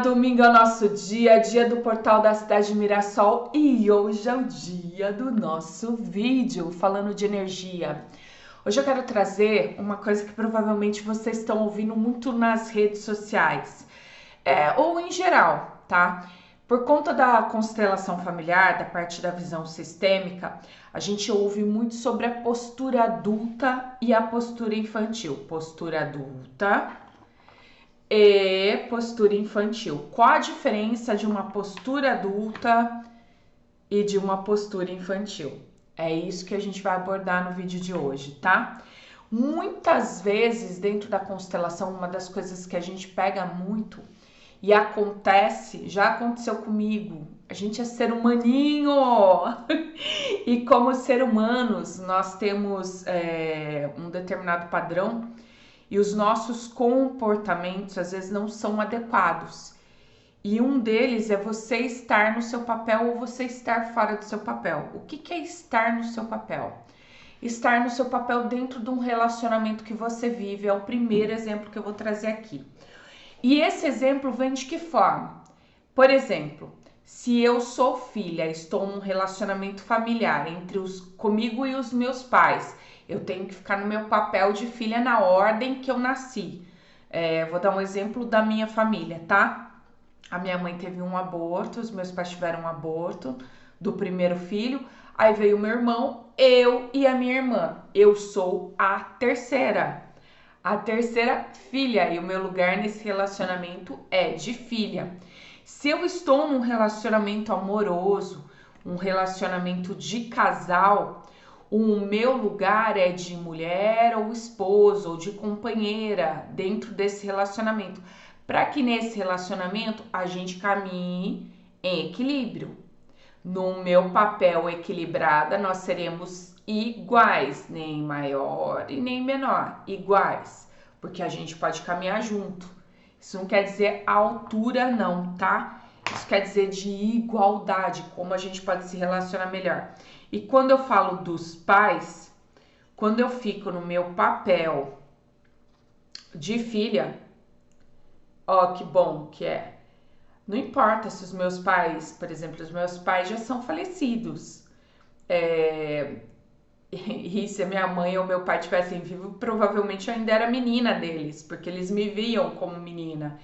domingo é o nosso dia, dia do portal da cidade de Mirassol e hoje é o dia do nosso vídeo falando de energia. Hoje eu quero trazer uma coisa que provavelmente vocês estão ouvindo muito nas redes sociais, ou em geral, tá? Por conta da constelação familiar, da parte da visão sistêmica, a gente ouve muito sobre a postura adulta e a postura infantil. Postura adulta e postura infantil. Qual a diferença de uma postura adulta e de uma postura infantil? É isso que a gente vai abordar no vídeo de hoje, tá? Muitas vezes, dentro da constelação, uma das coisas que a gente pega muito e acontece, já aconteceu comigo, a gente é ser humaninho e como ser humanos nós temos um determinado padrão e os nossos comportamentos às vezes não são adequados. E um deles é você estar no seu papel ou você estar fora do seu papel. O que é estar no seu papel? Estar no seu papel dentro de um relacionamento que você vive é o primeiro exemplo que eu vou trazer aqui. E esse exemplo vem de que forma? Por exemplo, se eu sou filha, estou num relacionamento familiar comigo e os meus pais, eu tenho que ficar no meu papel de filha na ordem que eu nasci. Vou dar um exemplo da minha família, tá? A minha mãe teve um aborto, os meus pais tiveram um aborto do primeiro filho, aí veio o meu irmão, eu e a minha irmã. Eu sou a terceira filha e o meu lugar nesse relacionamento é de filha. Se eu estou num relacionamento amoroso, um relacionamento de casal, o meu lugar é de mulher ou esposa ou de companheira dentro desse relacionamento, para que nesse relacionamento a gente caminhe em equilíbrio. No meu papel equilibrada, nós seremos iguais, nem maior e nem menor, iguais, porque a gente pode caminhar junto. Isso não quer dizer altura não, tá? Isso quer dizer de igualdade, como a gente pode se relacionar melhor. E quando eu falo dos pais, quando eu fico no meu papel de filha, ó que bom que é. Não importa se os meus pais, por exemplo, os meus pais já são falecidos. E se a minha mãe ou meu pai estivessem vivos, provavelmente eu ainda era menina deles, porque eles me viam como menina.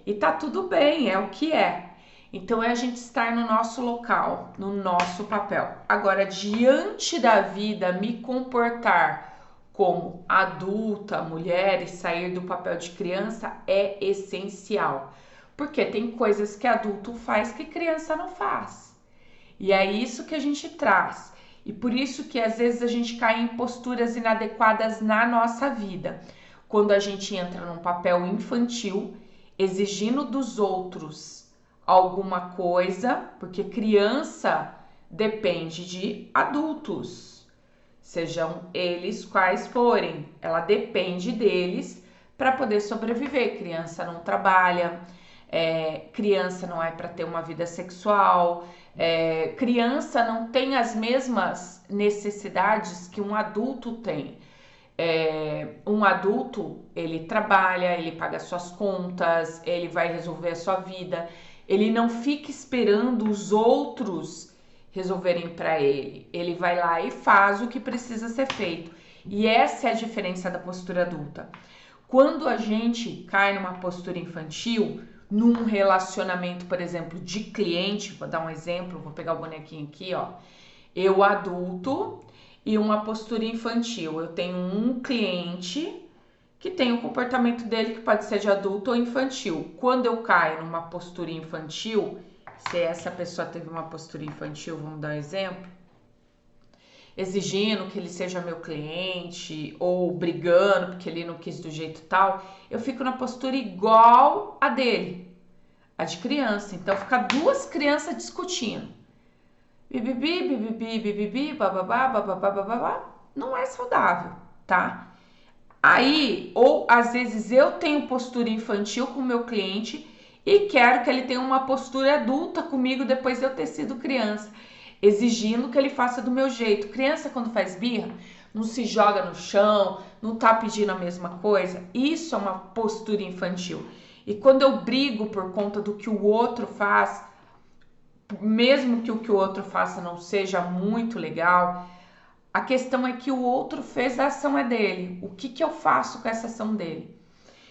E tá tudo bem, é o que é. Então é a gente estar no nosso local, no nosso papel. Agora, diante da vida, me comportar como adulta, mulher e sair do papel de criança é essencial. Porque tem coisas que adulto faz que criança não faz. E é isso que a gente traz. E por isso que às vezes a gente cai em posturas inadequadas na nossa vida. Quando a gente entra num papel infantil, exigindo dos outros alguma coisa, porque criança depende de adultos, sejam eles quais forem, ela depende deles para poder sobreviver. Criança não trabalha, criança não é para ter uma vida sexual, criança não tem as mesmas necessidades que um adulto tem. Um adulto, ele trabalha, ele paga suas contas, ele vai resolver a sua vida, ele não fica esperando os outros resolverem para ele. Ele vai lá e faz o que precisa ser feito. E essa é a diferença da postura adulta. Quando a gente cai numa postura infantil, num relacionamento, por exemplo, de cliente, vou dar um exemplo, vou pegar o bonequinho aqui, ó. Eu adulto e uma postura infantil. Eu tenho um cliente que tem o comportamento dele que pode ser de adulto ou infantil. Quando eu caio numa postura infantil, se essa pessoa teve uma postura infantil, vamos dar um exemplo, exigindo que ele seja meu cliente ou brigando porque ele não quis do jeito tal, eu fico na postura igual a dele, a de criança. Então fica duas crianças discutindo. Bibibi, bibibi, bibibi, bababá, bababá, bababá, não é saudável, tá? Aí, ou às vezes eu tenho postura infantil com o meu cliente e quero que ele tenha uma postura adulta comigo depois de eu ter sido criança, exigindo que ele faça do meu jeito. Criança, quando faz birra, não se joga no chão, não tá pedindo a mesma coisa. Isso é uma postura infantil. E quando eu brigo por conta do que o outro faz, mesmo que o que o outro faça não seja muito legal, a questão é que o outro fez, a ação é dele. O que eu faço com essa ação dele?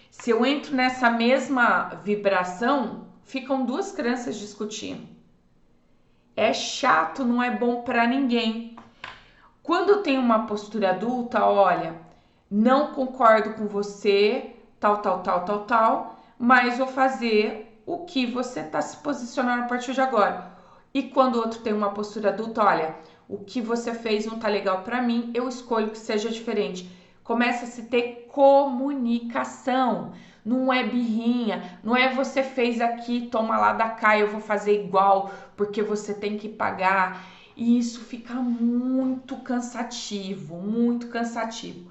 Se eu entro nessa mesma vibração, ficam duas crianças discutindo. É chato, não é bom para ninguém. Quando tem uma postura adulta, olha, não concordo com você, tal, mas vou fazer o que você está se posicionando a partir de agora. E quando o outro tem uma postura adulta, olha, o que você fez não tá legal para mim, eu escolho que seja diferente. Começa a se ter comunicação, não é birrinha, não é você fez aqui, toma lá da cá, eu vou fazer igual, porque você tem que pagar. E isso fica muito cansativo, muito cansativo.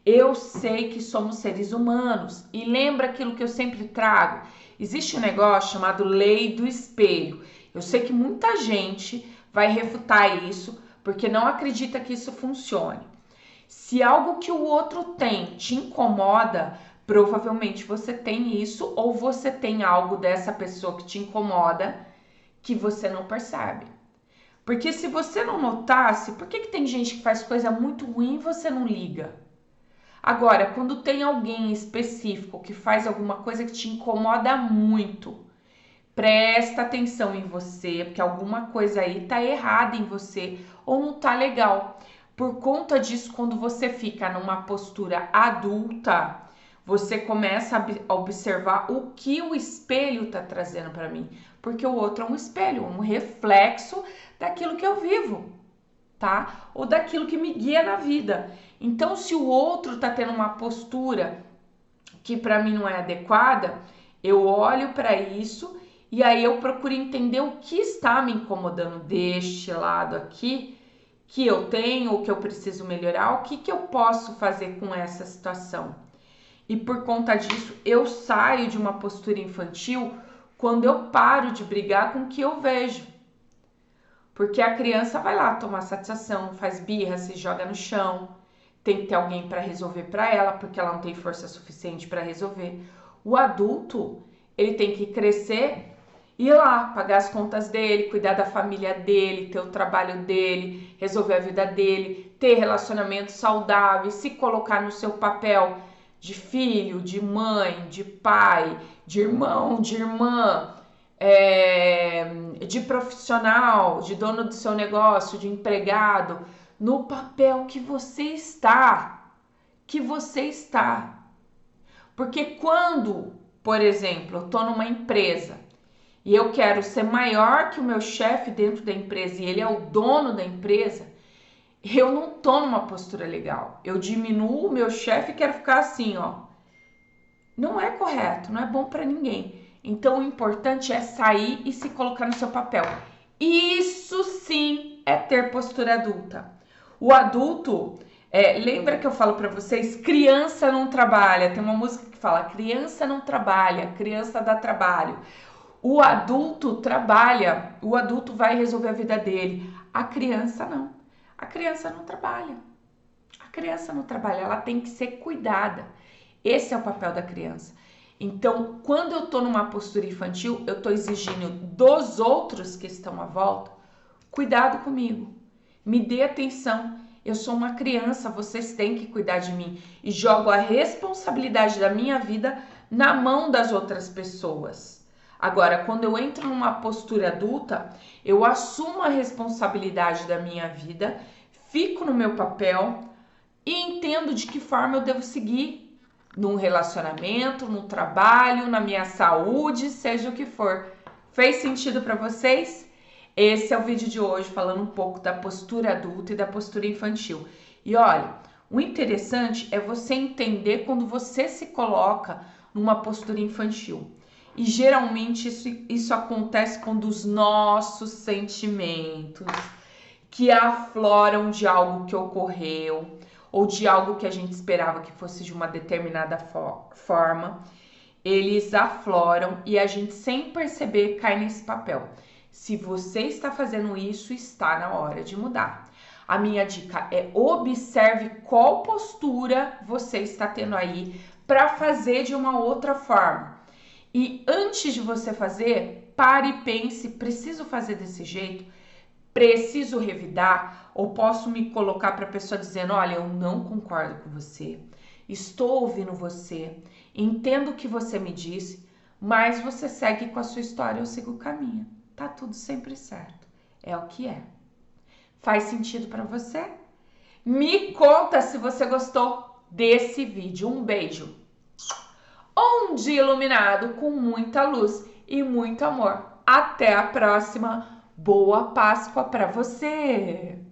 Eu sei que somos seres humanos e lembra aquilo que eu sempre trago. Existe um negócio chamado lei do espelho. Eu sei que muita gente vai refutar isso porque não acredita que isso funcione. Se algo que o outro tem te incomoda, provavelmente você tem isso ou você tem algo dessa pessoa que te incomoda que você não percebe. Porque se você não notasse, por que tem gente que faz coisa muito ruim e você não liga? Agora, quando tem alguém específico que faz alguma coisa que te incomoda muito, presta atenção em você, porque alguma coisa aí tá errada em você ou não tá legal. Por conta disso, quando você fica numa postura adulta, você começa a observar o que o espelho tá trazendo para mim, porque o outro é um espelho, um reflexo daquilo que eu vivo, tá? Ou daquilo que me guia na vida. Então, se o outro tá tendo uma postura que para mim não é adequada, eu olho para isso e aí eu procuro entender o que está me incomodando deste lado aqui, que eu tenho, o que eu preciso melhorar, o que eu posso fazer com essa situação. E por conta disso, eu saio de uma postura infantil quando eu paro de brigar com o que eu vejo. Porque a criança vai lá tomar satisfação, faz birra, se joga no chão, tem que ter alguém para resolver para ela, porque ela não tem força suficiente para resolver. O adulto, ele tem que crescer, ir lá, pagar as contas dele, cuidar da família dele, ter o trabalho dele, resolver a vida dele, ter relacionamentos saudáveis, se colocar no seu papel de filho, de mãe, de pai, de irmão, de irmã, de profissional, de dono do seu negócio, de empregado, no papel que você está, Porque quando, por exemplo, eu estou numa empresa e eu quero ser maior que o meu chefe dentro da empresa e ele é o dono da empresa, eu não tô numa postura legal. Eu diminuo o meu chefe e quero ficar assim, ó. Não é correto, não é bom para ninguém. Então o importante é sair e se colocar no seu papel. Isso sim é ter postura adulta. O adulto, lembra que eu falo para vocês, criança não trabalha. Tem uma música que fala, criança não trabalha, criança dá trabalho. O adulto trabalha, o adulto vai resolver a vida dele. A criança não. A criança não trabalha. A criança não trabalha, ela tem que ser cuidada. Esse é o papel da criança. Então, quando eu tô numa postura infantil, eu tô exigindo dos outros que estão à volta, cuidado comigo, me dê atenção. Eu sou uma criança, vocês têm que cuidar de mim. E jogo a responsabilidade da minha vida na mão das outras pessoas. Agora, quando eu entro numa postura adulta, eu assumo a responsabilidade da minha vida, fico no meu papel e entendo de que forma eu devo seguir num relacionamento, no trabalho, na minha saúde, seja o que for. Fez sentido para vocês? Esse é o vídeo de hoje, falando um pouco da postura adulta e da postura infantil. E olha, o interessante é você entender quando você se coloca numa postura infantil. E geralmente isso acontece quando os nossos sentimentos que afloram de algo que ocorreu ou de algo que a gente esperava que fosse de uma determinada forma, eles afloram e a gente, sem perceber, cai nesse papel. Se você está fazendo isso, está na hora de mudar. A minha dica é observe qual postura você está tendo aí para fazer de uma outra forma. E antes de você fazer, pare e pense, preciso fazer desse jeito? Preciso revidar? Ou posso me colocar para a pessoa dizendo, olha, eu não concordo com você, estou ouvindo você, entendo o que você me disse, mas você segue com a sua história, eu sigo o caminho. Tá tudo sempre certo. É o que é. Faz sentido para você? Me conta se você gostou desse vídeo. Um beijo. Um dia iluminado com muita luz e muito amor. Até a próxima. Boa Páscoa para você!